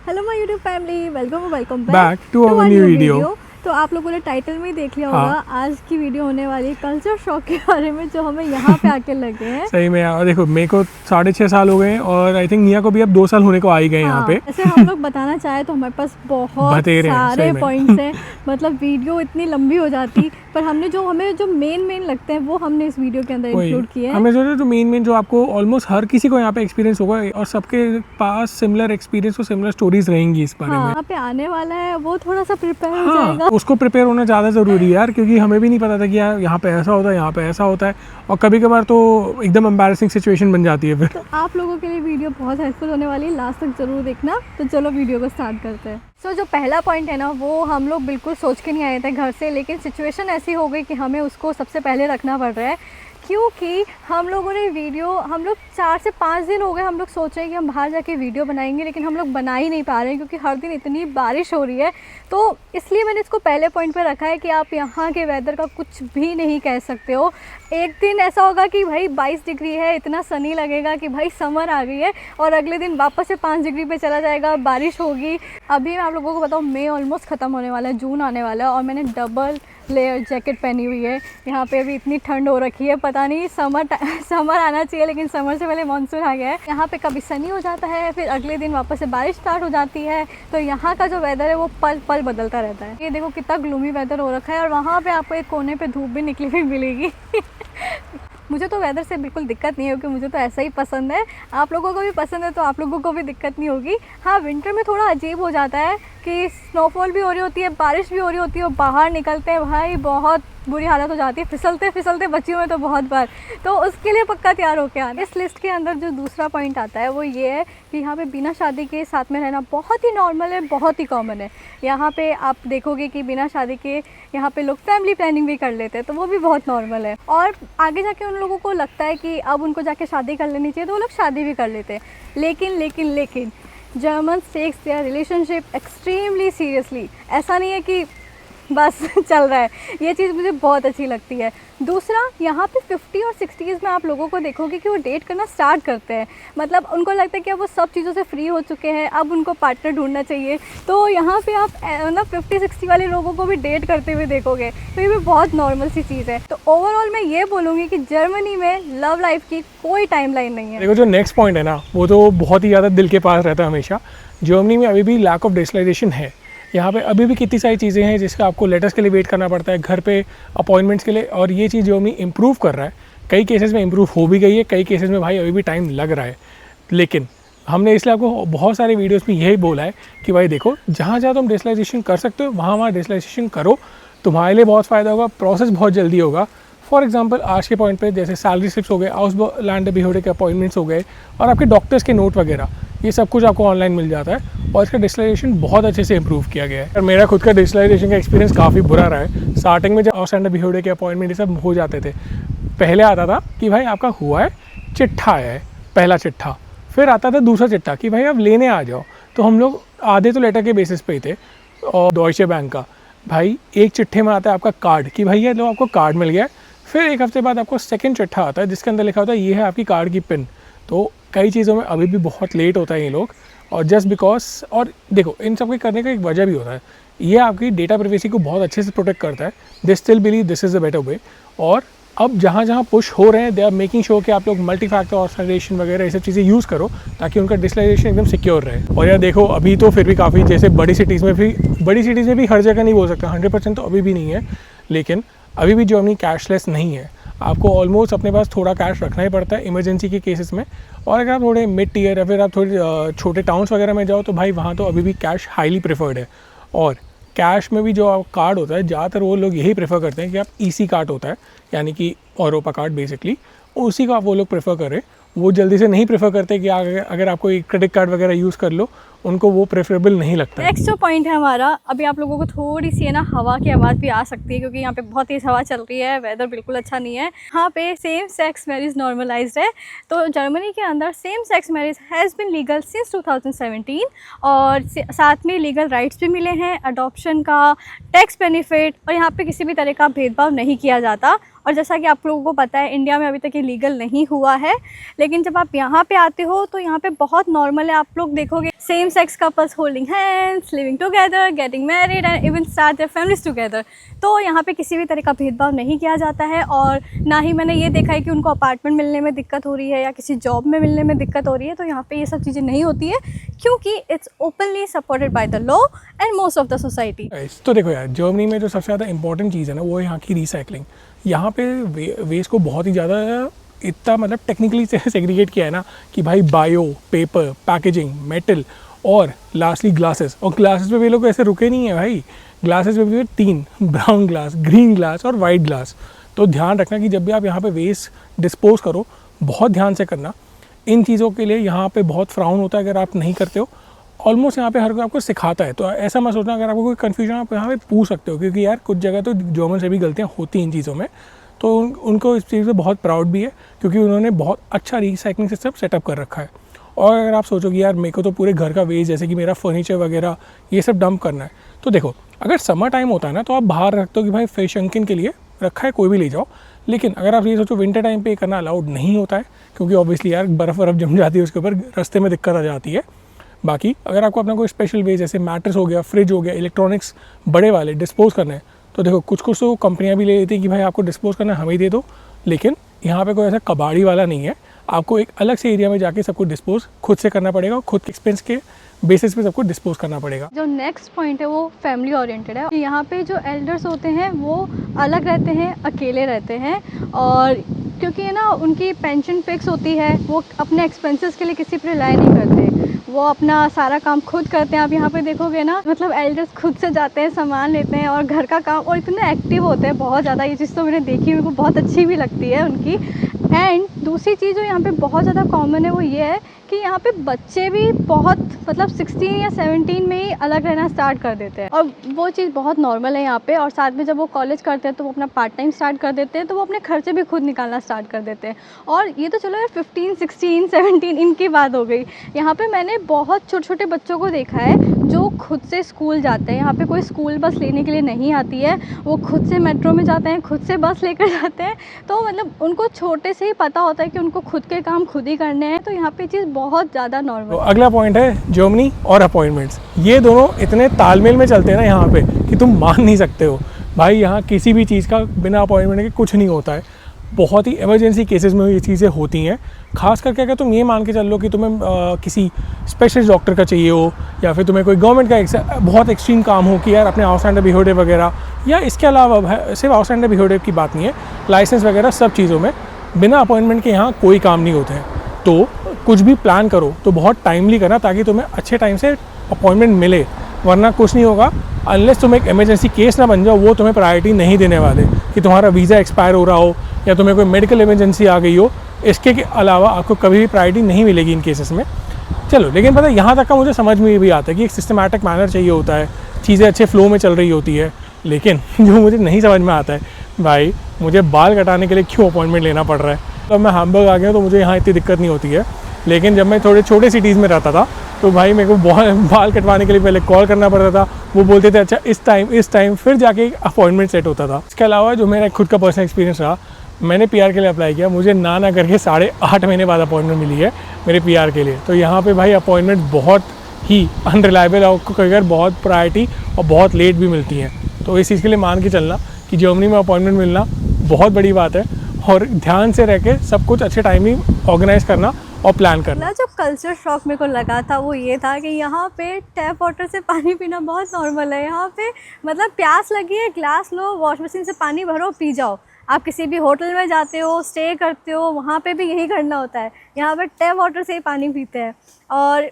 Hello my YouTube family, welcome back to our new video. तो आप लोगों ने टाइटल में ही देख लिया होगा। आज की वीडियो होने वाली है कल्चर शॉक के बारे में, जो हमें यहाँ पे आके लगे हैं। सही में यार, देखो मेरे को 6.5 साल हो गए हैं और आई थिंक निया को भी अब 2 साल होने को आ ही गए यहाँ पे। ऐसे हम लोग बताना चाहे तो हमारे पास बहुत सारे पॉइंट्स हैं। मतलब वीडियो इतनी लंबी हो जाती, पर हमने हमें जो मेन लगते हैं वो हमने इस वीडियो के अंदर इंक्लूड किए हैं। हमें सोचा जो मेन जो आपको ऑलमोस्ट हर किसी को यहाँ पे एक्सपीरियंस होगा और सबके पास सिमिलर एक्सपीरियंस और सिमिलर स्टोरीज रहेंगी इस बारे में। यहाँ पे आने वाला है वो थोड़ा सा प्रिपेयर हो जाएगा। उसको प्रिपेयर होना ज़्यादा ज़रूरी है यार, क्योंकि हमें भी नहीं पता था कि यार यहाँ पे ऐसा होता है, यहाँ पे ऐसा होता है, और कभी कभार तो एकदम एम्बैरेसिंग सिचुएशन बन जाती है फिर। तो आप लोगों के लिए वीडियो बहुत हेल्पफुल होने वाली है, लास्ट तक जरूर देखना। तो चलो वीडियो को स्टार्ट करते हैं। सो जो पहला पॉइंट है ना, वो हम लोग बिल्कुल सोच के नहीं आए थे घर से, लेकिन सिचुएशन ऐसी हो गई कि हमें उसको सबसे पहले रखना पड़ रहा है। क्योंकि हम लोगों ने हम लोग 4 से 5 दिन हो गए हम लोग सोच रहे हैं कि हम बाहर जाके वीडियो बनाएंगे, लेकिन हम लोग बना ही नहीं पा रहे हैं क्योंकि हर दिन इतनी बारिश हो रही है। तो इसलिए मैंने इसको पहले पॉइंट पे रखा है कि आप यहाँ के वेदर का कुछ भी नहीं कह सकते हो। एक दिन ऐसा होगा कि भाई 22 डिग्री है, इतना सनी लगेगा कि भाई समर आ गई है, और अगले दिन वापस से 5 डिग्री पे चला जाएगा, बारिश होगी। अभी मैं आप लोगों को बताऊँ, मई ऑलमोस्ट ख़त्म होने वाला है, जून आने वाला है, और मैंने डबल लेयर जैकेट पहनी हुई है। यहाँ पे अभी इतनी ठंड हो रखी है, पता नहीं समर आना चाहिए, लेकिन समर से पहले मानसून आ गया है। यहाँ पे कभी सनी हो जाता है, फिर अगले दिन वापस से बारिश स्टार्ट हो जाती है। तो यहाँ का जो वेदर है वो पल पल बदलता रहता है। ये देखो कितना ग्लूमी वेदर हो रखा है, और वहाँ पे आपको एक कोने पे धूप भी निकली हुई मिलेगी। मुझे तो वेदर से बिल्कुल दिक्कत नहीं है, क्योंकि मुझे तो ऐसा ही पसंद है। आप लोगों को भी पसंद है तो आप लोगों को भी दिक्कत नहीं होगी। हाँ, विंटर में थोड़ा अजीब हो जाता है कि स्नोफॉल भी हो रही होती है, बारिश भी हो रही होती है, और बाहर निकलते हैं भाई बहुत बुरी हालत हो जाती है, फिसलते बची हुए तो बहुत बार। तो उसके लिए पक्का तैयार होकर आना। इस लिस्ट के अंदर जो दूसरा पॉइंट आता है वो ये है कि यहाँ पे बिना शादी के साथ में रहना बहुत ही नॉर्मल है, बहुत ही कॉमन है। यहाँ पे आप देखोगे कि बिना शादी के यहाँ पे लोग फैमिली प्लानिंग भी कर लेते हैं, तो वो भी बहुत नॉर्मल है। और आगे जाके उन लोगों को लगता है कि अब उनको जाके शादी कर लेनी चाहिए, तो वो लोग शादी भी कर लेते हैं। लेकिन Germans takes their relationship extremely seriously। ऐसा नहीं है कि बस चल रहा है। ये चीज़ मुझे बहुत अच्छी लगती है। दूसरा, यहाँ पे 50 और 60s में आप लोगों को देखोगे कि वो डेट करना स्टार्ट करते हैं। मतलब उनको लगता है कि अब वो सब चीज़ों से फ्री हो चुके हैं, अब उनको पार्टनर ढूंढना चाहिए। तो यहाँ पे आप मतलब 50-60 वाले लोगों को भी डेट करते हुए देखोगे, तो ये भी बहुत नॉर्मल सी चीज़ है। तो ओवरऑल मैं ये बोलूँगी कि जर्मनी में लव लाइफ की कोई टाइमलाइन नहीं है। देखो जो नेक्स्ट पॉइंट है ना, वो तो बहुत ही ज़्यादा दिल के पास रहता है हमेशा। जर्मनी में अभी भी लैक ऑफ डिजिटलाइजेशन है। यहाँ पे अभी भी कितनी सारी चीज़ें हैं जिसका आपको लेटर्स के लिए वेट करना पड़ता है, घर पे अपॉइंटमेंट्स के लिए, और ये चीज़ जर्मनी इंप्रूव कर रहा है। कई केसेस में इंप्रूव हो भी गई है, कई केसेस में भाई अभी भी टाइम लग रहा है। लेकिन हमने इसलिए आपको बहुत सारे वीडियोस में यही बोला है कि भाई देखो, जहाँ जहाँ तुम डिजिटलाइजेशन कर सकते हो वहाँ डिजिटलाइजेशन करो, तुम्हारे लिए बहुत फ़ायदा होगा, प्रोसेस बहुत जल्दी होगा। फॉर एग्जांपल आज के पॉइंट पे जैसे सैलरी स्लिप्स हो गए, हाउस लैंड बिहेवियर के अपॉइंटमेंट्स हो गए, और आपके डॉक्टर्स के नोट वगैरह, ये सब कुछ आपको ऑनलाइन मिल जाता है, और इसका डिजिटलाइजेशन बहुत अच्छे से इंप्रूव किया गया है। और मेरा खुद का डिजिटलाइजेशन का एक्सपीरियंस काफ़ी बुरा रहा है। स्टार्टिंग में जब हाउस लैंड बिहेवियर के अपॉइंटमेंट ये सब हो जाते थे, पहले आता था कि भाई आपका हुआ है, चिट्ठा आया है, पहला चिट्ठा, फिर आता था दूसरा चिट्ठा कि भाई आप लेने आ जाओ। तो हम लोग आधे तो लेटर के बेसिस पे ही थे। और डॉइचे बैंक का भाई एक चिट्ठे में आता है आपका कार्ड कि भैया लो आपको कार्ड मिल गया है। फिर एक हफ्ते बाद आपको सेकंड चिट्ठा आता है जिसके अंदर लिखा होता है ये है आपकी कार्ड की पिन। तो कई चीज़ों में अभी भी बहुत लेट होता है ये लोग, और जस्ट बिकॉज, और देखो इन सब के करने का एक वजह भी होता है, ये आपकी डेटा प्राइवेसी को बहुत अच्छे से प्रोटेक्ट करता है। They still believe this is the better way. और अब जहाँ जहाँ पुश हो रहे हैं, दे आर मेकिंग श्योर कि आप लोग मल्टी फैक्टर ऑथेंटिकेशन वगैरह ये सब चीज़ें यूज़ करो ताकि उनका डिजिटलाइजेशन एकदम सिक्योर रहे। और यार देखो अभी तो फिर भी काफ़ी, जैसे बड़ी सिटीज़ में भी हर जगह नहीं बोल सकता 100% तो अभी भी नहीं है, लेकिन अभी भी जर्मनी कैशलेस नहीं है। आपको ऑलमोस्ट अपने पास थोड़ा कैश रखना ही पड़ता है इमरजेंसी के केसेस में। और अगर आप थोड़े मिड टीयर या फिर आप थोड़े छोटे टाउन्स वगैरह में जाओ तो भाई वहाँ तो अभी भी कैश हाईली प्रेफर्ड है। और कैश में भी जो कार्ड होता है, ज़्यादातर वो लोग यही प्रेफर करते हैं कि आप ईसी कार्ड होता है, यानी कि औरोपा कार्ड बेसिकली, उसी का आप वो लोग प्रेफर करें। वो जल्दी से नहीं प्रेफर करते कि अगर आप कोई क्रेडिट कार्ड वगैरह यूज़ कर लो, उनको वो प्रेफरेबल नहीं लगता है। नेक्स्ट जो पॉइंट है हमारा, अभी आप लोगों को थोड़ी सी है ना हवा की आवाज़ भी आ सकती है, क्योंकि यहाँ पे बहुत तेज़ हवा चल रही है, वेदर बिल्कुल अच्छा नहीं है। यहाँ पे सेम सेक्स मैरिज नॉर्मलाइज्ड है। तो जर्मनी के अंदर same sex marriage has been legal since 2017, और साथ में लीगल राइट्स भी मिले हैं, अडॉप्शन का, टैक्स बेनिफिट, और यहाँ पे किसी भी तरह का भेदभाव नहीं किया जाता। और जैसा कि आप लोगों को पता है, इंडिया में अभी तक ये लीगल नहीं हुआ है, लेकिन जब आप यहाँ पे आते हो तो यहाँ पे बहुत नॉर्मल है। आप लोग देखोगे same sex couples holding hands, living together, getting married and even start their families together. तो यहाँ पे किसी भी तरह का भेदभाव नहीं किया जाता है और ना ही मैंने ये देखा है कि उनको अपार्टमेंट मिलने में दिक्कत हो रही है या किसी जॉब में मिलने में दिक्कत हो रही है। तो यहाँ पे ये सब चीज़ें नहीं होती है क्योंकि it's openly supported by the law and most of the society. तो देखो यार, जर्मनी में जो सबसे ज़्यादा इंपॉर्टेंट चीज़ है ना वो है यहाँ की रिसाइकलिंग। यहाँ पे वेस्ट को बहुत ही ज़्यादा इतना मतलब टेक्निकली सेग्रीगेट किया है ना कि भाई बायो, पेपर, पैकेजिंग, मेटल और लास्टली ग्लासेस। और ग्लासेस पे भी लोग ऐसे रुके नहीं है भाई, ग्लासेस पे भी 3, ब्राउन ग्लास, ग्रीन ग्लास और वाइट ग्लास। तो ध्यान रखना कि जब भी आप यहाँ पे वेस्ट डिस्पोज करो बहुत ध्यान से करना। इन चीज़ों के लिए यहाँ पे बहुत फ्राउन होता है अगर आप नहीं करते हो। ऑलमोस्ट यहाँ पे हर कोई आपको सिखाता है, तो ऐसा मत सोचना अगर आपको कोई कन्फ्यूजन आप यहाँ पे पूछ सकते हो, क्योंकि यार कुछ जगह तो जर्मन से भी गलतियाँ होती हैं इन चीज़ों में। तो उनको इस चीज़ से बहुत प्राउड भी है क्योंकि उन्होंने बहुत अच्छा रिसाइकलिंग सिस्टम सेटअप कर रखा है। और अगर आप सोचो कि यार मेरे को तो पूरे घर का वेस्ट जैसे कि मेरा फर्नीचर वगैरह ये सब डंप करना है, तो देखो अगर समर टाइम होता है ना तो आप बाहर रखते हो कि भाई फिश अंकिन के लिए रखा है, कोई भी ले जाओ। लेकिन अगर आप ये सोचो विंटर टाइम पे करना अलाउड नहीं होता है क्योंकि ऑब्वियसली यार बर्फ़ जम जाती है, उसके ऊपर रास्ते में दिक्कत आ जाती है। बाकी अगर आपको अपना कोई स्पेशल वेस्ट जैसे मैट्रेस हो गया, फ्रिज हो गया, इलेक्ट्रॉनिक्स बड़े वाले डिस्पोज करने हैं, तो देखो कुछ तो कंपनियां भी ले लेती हैं कि भाई आपको डिस्पोज करना हमें ही दे दो। लेकिन यहाँ पे कोई ऐसा कबाड़ी वाला नहीं है, आपको एक अलग से एरिया में जाके सबको डिस्पोज खुद से करना पड़ेगा, खुद के एक्सपेंस के बेसिस पे सबको डिस्पोज करना पड़ेगा। जो नेक्स्ट पॉइंट है वो फैमिली ओरिएंटेड है। यहाँ पे जो एल्डर्स होते हैं वो अलग रहते हैं, अकेले रहते हैं और क्योंकि है ना उनकी पेंशन फिक्स होती है, वो अपने एक्सपेंसेस के लिए किसी पर रिलाई नहीं करते, वो अपना सारा काम खुद करते हैं। आप यहाँ पे देखोगे ना मतलब एल्डर्स खुद से जाते हैं, सामान लेते हैं और घर का काम, और इतने एक्टिव होते हैं बहुत ज़्यादा। ये चीज़ तो मैंने देखी, मेरे को बहुत अच्छी भी लगती है उनकी। एंड दूसरी चीज़ जो यहाँ पे बहुत ज़्यादा कॉमन है वो ये है कि यहाँ पे बच्चे भी बहुत मतलब 16 या 17 में ही अलग रहना स्टार्ट कर देते हैं और वो चीज़ बहुत नॉर्मल है यहाँ पे। और साथ में जब वो कॉलेज करते हैं तो वो अपना पार्ट टाइम स्टार्ट कर देते हैं, तो वो अपने खर्चे भी खुद निकालना स्टार्ट कर देते हैं। और ये तो चलो यार 15, 16, 17 इनकी बात हो गई। यहाँ पे मैंने बहुत छोटे छोटे बच्चों को देखा है जो खुद से स्कूल जाते हैं। यहाँ पे कोई स्कूल बस लेने के लिए नहीं आती है, वो खुद से मेट्रो में जाते हैं, खुद से बस लेकर जाते हैं। तो मतलब उनको छोटे से ही पता होता है कि उनको खुद के काम खुद ही करने हैं। तो यहाँ पे चीज़ बहुत ज़्यादा नॉर्मल। तो अगला पॉइंट है जर्मनी और अपॉइंटमेंट्स। ये दोनों इतने तालमेल में चलते हैं ना यहाँ पे कि तुम मान नहीं सकते हो भाई। यहाँ किसी भी चीज़ का बिना अपॉइंटमेंट के कुछ नहीं होता है। बहुत ही इमरजेंसी केसेस में ये चीज़ें होती हैं। खास करके अगर तुम ये मान के चल लो कि तुम्हें किसी स्पेशलिस्ट डॉक्टर का चाहिए हो या फिर तुम्हें कोई गवर्नमेंट का बहुत एक्सट्रीम काम हो कि यार अपने आउटस्टैंडर बिहेवियर वगैरह, या इसके अलावा सिर्फ आउटस्टैंडर बिहेवियर की बात नहीं है, लाइसेंस वगैरह सब चीज़ों में बिना अपॉइंटमेंट के यहाँ कोई काम नहीं होते हैं। तो कुछ भी प्लान करो तो बहुत टाइमली करना ताकि तुम्हें अच्छे टाइम से अपॉइंटमेंट मिले, वरना कुछ नहीं होगा। अनलेस तुम एक इमरजेंसी केस ना बन जाओ, वो तुम्हें प्रायोरिटी नहीं देने वाले कि तुम्हारा वीज़ा एक्सपायर हो रहा हो या तुम्हें कोई मेडिकल इमरजेंसी आ गई हो। इसके अलावा आपको कभी भी प्रायोरिटी नहीं मिलेगी इन केसेस में। चलो, लेकिन पता है यहाँ तक का मुझे समझ में भी आता है कि एक सिस्टमैटिक मैनर चाहिए होता है, चीज़ें अच्छे फ्लो में चल रही होती है। लेकिन जो मुझे नहीं समझ में आता है भाई, मुझे बाल कटाने के लिए क्यों अपॉइंटमेंट लेना पड़ रहा है। तो मैं हैम्बर्ग आ गया तो मुझे यहाँ इतनी दिक्कत नहीं होती है। लेकिन जब मैं थोड़े छोटे सिटीज़ में रहता था तो भाई मेरे को बहुत बाल कटवाने के लिए पहले कॉल करना पड़ता था। वो बोलते थे अच्छा इस टाइम फिर जाके एक अपॉइंटमेंट सेट होता था। इसके अलावा जो मेरा खुद का पर्सनल एक्सपीरियंस रहा, मैंने पीआर के लिए अप्लाई किया, मुझे ना करके 8.5 महीने बाद अपॉइंटमेंट मिली है मेरे पीआर के लिए। तो यहाँ पे भाई अपॉइंटमेंट बहुत ही अनरिलायबल और कई बार बहुत प्रायोरिटी और बहुत लेट भी मिलती हैं। तो इस चीज़ के लिए मान के चलना कि जर्मनी में अपॉइंटमेंट मिलना बहुत बड़ी बात है और ध्यान से रह के सब कुछ अच्छे टाइम ही ऑर्गेनाइज करना और प्लान करना। जो कल्चर शॉक मेरे को लगा था वो ये था कि यहाँ पे टैप वाटर से पानी पीना बहुत नॉर्मल है। यहाँ पे मतलब प्यास लगी है, ग्लास लो, वॉश मशीन से पानी भरो, पी जाओ। आप किसी भी होटल में जाते हो, स्टे करते हो, वहाँ पे भी यही करना होता है। यहाँ पे टैप वाटर से ही पानी पीते हैं। और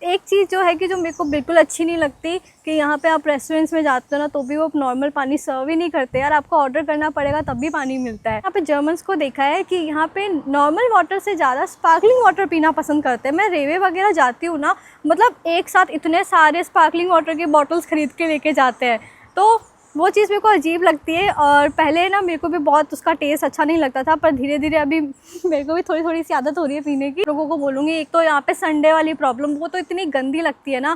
एक चीज़ जो है कि जो मेरे को बिल्कुल अच्छी नहीं लगती कि यहाँ पे आप रेस्टोरेंट्स में जाते हो ना तो भी वो नॉर्मल पानी सर्व ही नहीं करते यार, आपको ऑर्डर करना पड़ेगा तब भी पानी मिलता है। यहाँ पे जर्मन्स को देखा है कि यहाँ पे नॉर्मल वाटर से ज़्यादा स्पार्कलिंग वाटर पीना पसंद करते हैं। मैं रेवे वगैरह जाती हूँ ना, मतलब एक साथ इतने सारे स्पार्कलिंग वाटर के बॉटल्स खरीद के लेके जाते हैं, तो वो चीज़ मेरे को अजीब लगती है। और पहले ना मेरे को भी बहुत उसका टेस्ट अच्छा नहीं लगता था, पर धीरे धीरे अभी मेरे को भी थोड़ी सी आदत हो रही है पीने की। लोगों को बोलूँगी, एक तो यहाँ पे संडे वाली प्रॉब्लम, वो तो इतनी गंदी लगती है ना,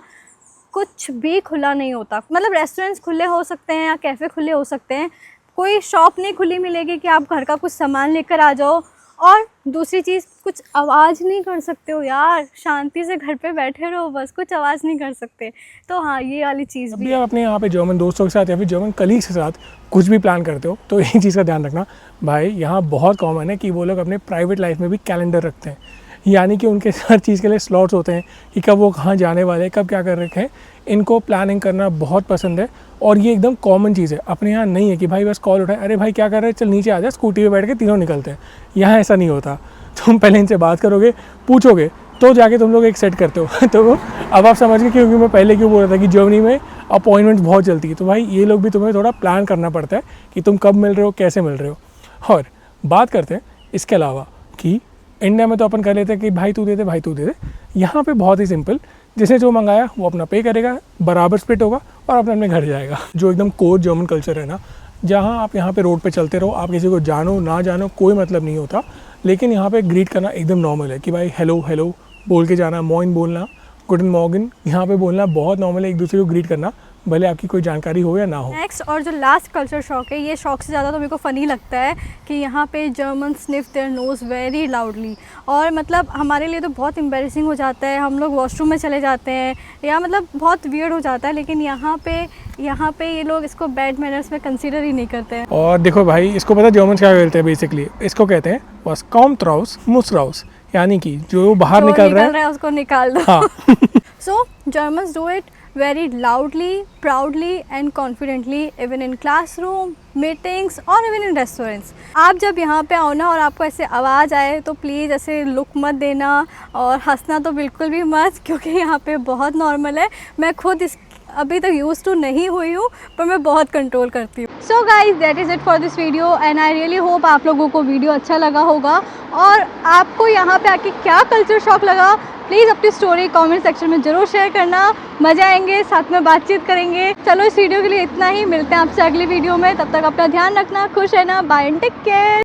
कुछ भी खुला नहीं होता। मतलब रेस्टोरेंट्स खुले हो सकते हैं या कैफ़े खुले हो सकते हैं, कोई शॉप नहीं खुली मिलेगी कि आप घर का कुछ सामान लेकर आ जाओ और दूसरी चीज़, कुछ आवाज़ नहीं कर सकते हो यार, शांति से घर पे बैठे रहो बस, कुछ आवाज़ नहीं कर सकते। तो हाँ, ये वाली चीज़ जब भी भी आप अपने यहाँ पे जर्मन दोस्तों के साथ या फिर जर्मन कलीग्स के साथ कुछ भी प्लान करते हो तो एक चीज़ का ध्यान रखना भाई, यहाँ बहुत कॉमन है कि वो लोग अपने प्राइवेट लाइफ में भी कैलेंडर रखते हैं, यानी कि उनके हर चीज़ के लिए स्लॉट्स होते हैं कि कब वो कहाँ जाने वाले हैं, कब क्या कर रखे हैं। इनको प्लानिंग करना बहुत पसंद है और ये एकदम कॉमन चीज़ है। अपने यहाँ नहीं है कि भाई बस कॉल उठाए, अरे भाई क्या कर रहे हैं, चल नीचे आ जा, स्कूटी पे बैठ के तीनों निकलते हैं। यहाँ ऐसा नहीं होता। तुम पहले इनसे बात करोगे, पूछोगे, तो जाके तुम लोग एक सेट करते हो। तो अब आप समझ गए क्योंकि मैं पहले क्यों बोल रहा था कि जर्मनी में अपॉइंटमेंट्स बहुत चलती है। तो भाई ये लोग भी तुम्हें थोड़ा प्लान करना पड़ता है कि तुम कब मिल रहे हो, कैसे मिल रहे हो। और बात करते हैं इसके अलावा कि इंडिया में तो अपन कर लेते हैं कि भाई तू दे दे, भाई तू दे दे। यहाँ पे बहुत ही सिंपल, जिसने जो मंगाया वो अपना पे करेगा, बराबर स्प्लिट होगा और अपने अपने घर जाएगा। जो एकदम कोर जर्मन कल्चर है ना, जहाँ आप यहाँ पे रोड पे चलते रहो, आप किसी को जानो ना जानो कोई मतलब नहीं होता, लेकिन यहाँ पे ग्रीट करना एकदम नॉर्मल है कि भाई हेलो हेलो बोल के जाना, मॉर्निंग बोलना, गुडन मॉर्निंग यहाँ पे बोलना बहुत नॉर्मल है, एक दूसरे को ग्रीट करना, भले आपकी कोई जानकारी हो या ना हो। नेक्स्ट और जो लास्ट कल्चर शॉक है, ये शॉक से ज़्यादा तो मेरे को फ़नी लगता है कि यहाँ पे German sniff their nose very loudly. और मतलब हमारे लिए तो बहुत एम्बैरेसिंग हो जाता है, हम लोग वॉशरूम में चले जाते हैं या मतलब बहुत वियर्ड हो जाता है, लेकिन यहाँ पे ये लोग इसको बैड मैनर्स में कंसीडर ही नहीं करते हैं। और देखो भाई, इसको पता जर्मन क्या कहते हैं बेसिकली, इसको कहते हैं बस कॉम त्राउस मुस राउस, यानी कि जो बाहर निकल रहा है उसको निकाल दो। हाँ। So Germans do it very loudly, proudly and confidently, even in classroom, meetings or even in restaurants. आप जब यहाँ पे आओ ना और आपको ऐसे आवाज़ आए तो प्लीज़ ऐसे लुक मत देना और हंसना तो बिल्कुल भी मत, क्योंकि यहाँ पे बहुत नॉर्मल है। मैं खुद इस अभी तक यूज़ टू नहीं हुई हूँ, पर मैं बहुत कंट्रोल करती हूँ। So guys, that is it for this video and I really hope आप लोगों को वीडियो अच्छा लगा होगा। और आपको यहाँ पे आके क्या कल्चर शॉक लगा, प्लीज़ अपनी स्टोरी कमेंट सेक्शन में ज़रूर शेयर करना, मज़े आएंगे, साथ में बातचीत करेंगे। चलो इस वीडियो के लिए इतना ही, मिलते हैं आपसे अगली वीडियो में, तब तक अपना ध्यान रखना, खुश रहना, बाय एंड टेक केयर।